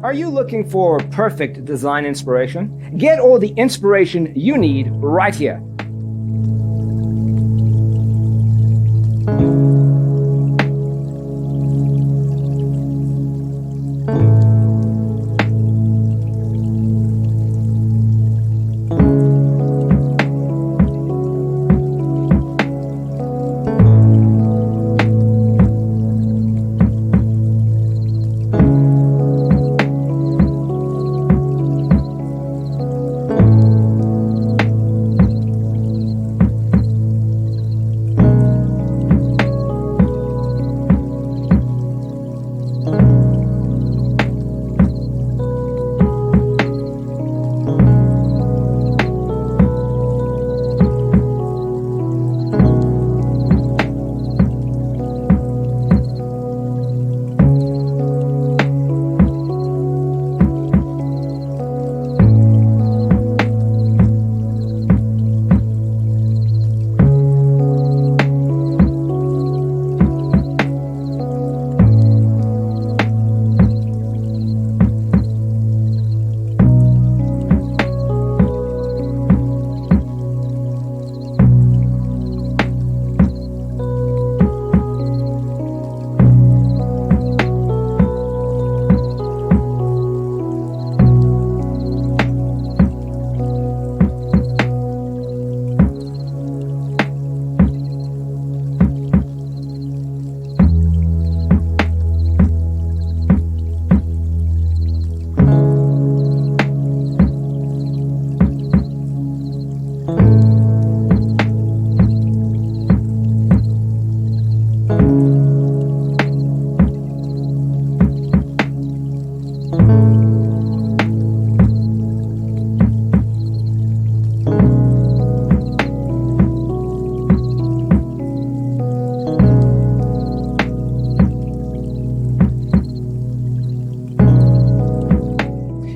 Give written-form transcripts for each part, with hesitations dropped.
Are you looking for perfect design inspiration? Get all the inspiration you need right here.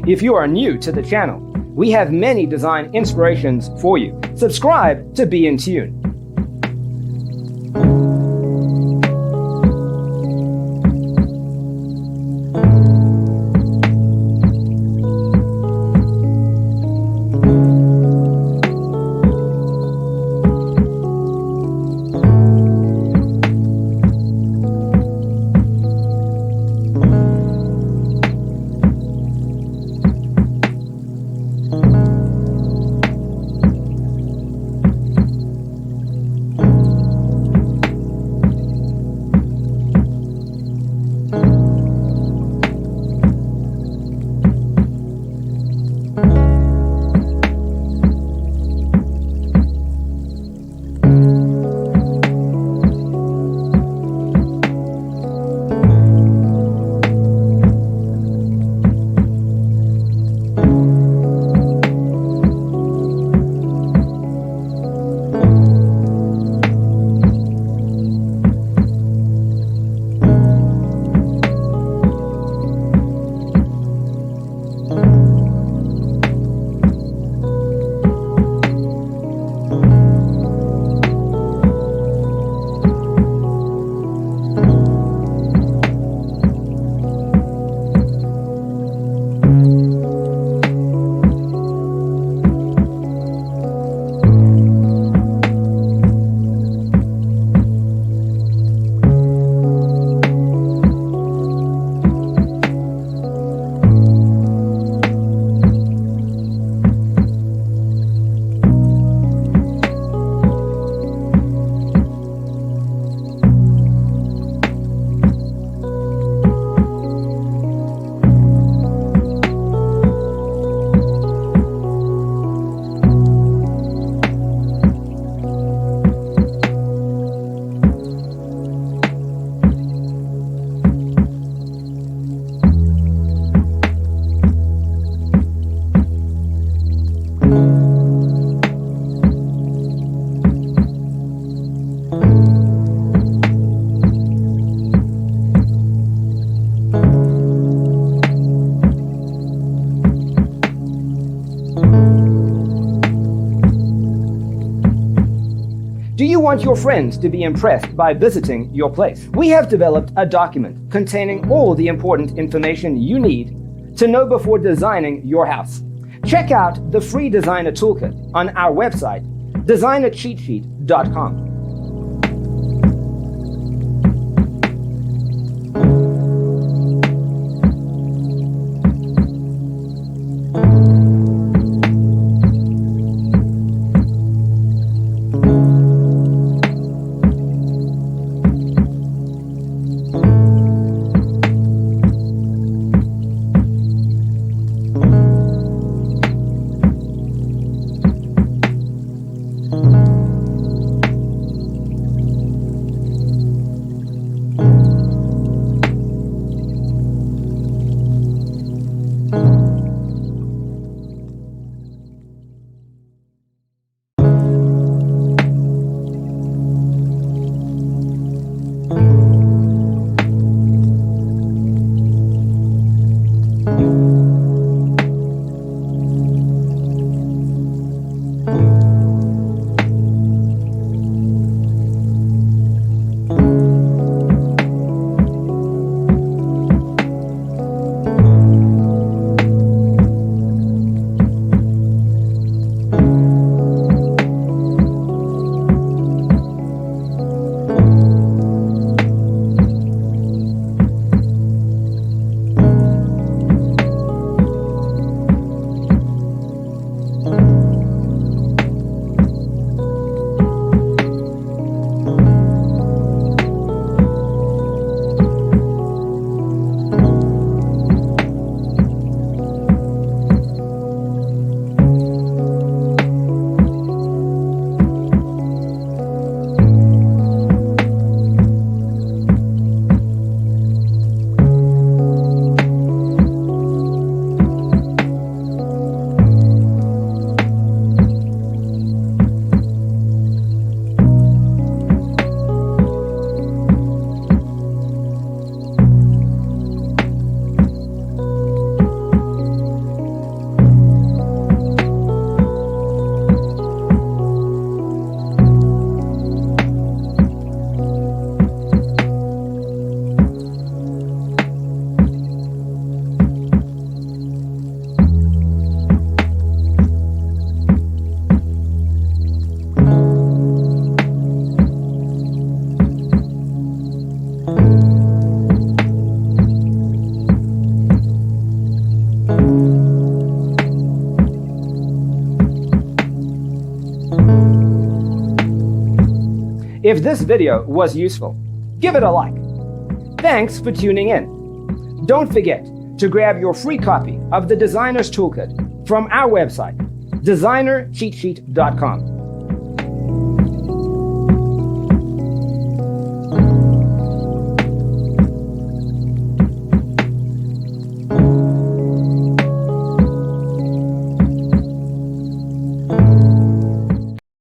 If you are new to the channel, we have many design inspirations for you. Subscribe to be in tune. Do you want your friends to be impressed by visiting your place? We have developed a document containing all the important information you need to know before designing your house. Check out the free designer toolkit on our website, designercheatsheet.com. If this video was useful, give it a like. Thanks for tuning in. Don't forget to grab your free copy of the Designer's Toolkit from our website, designercheatsheet.com.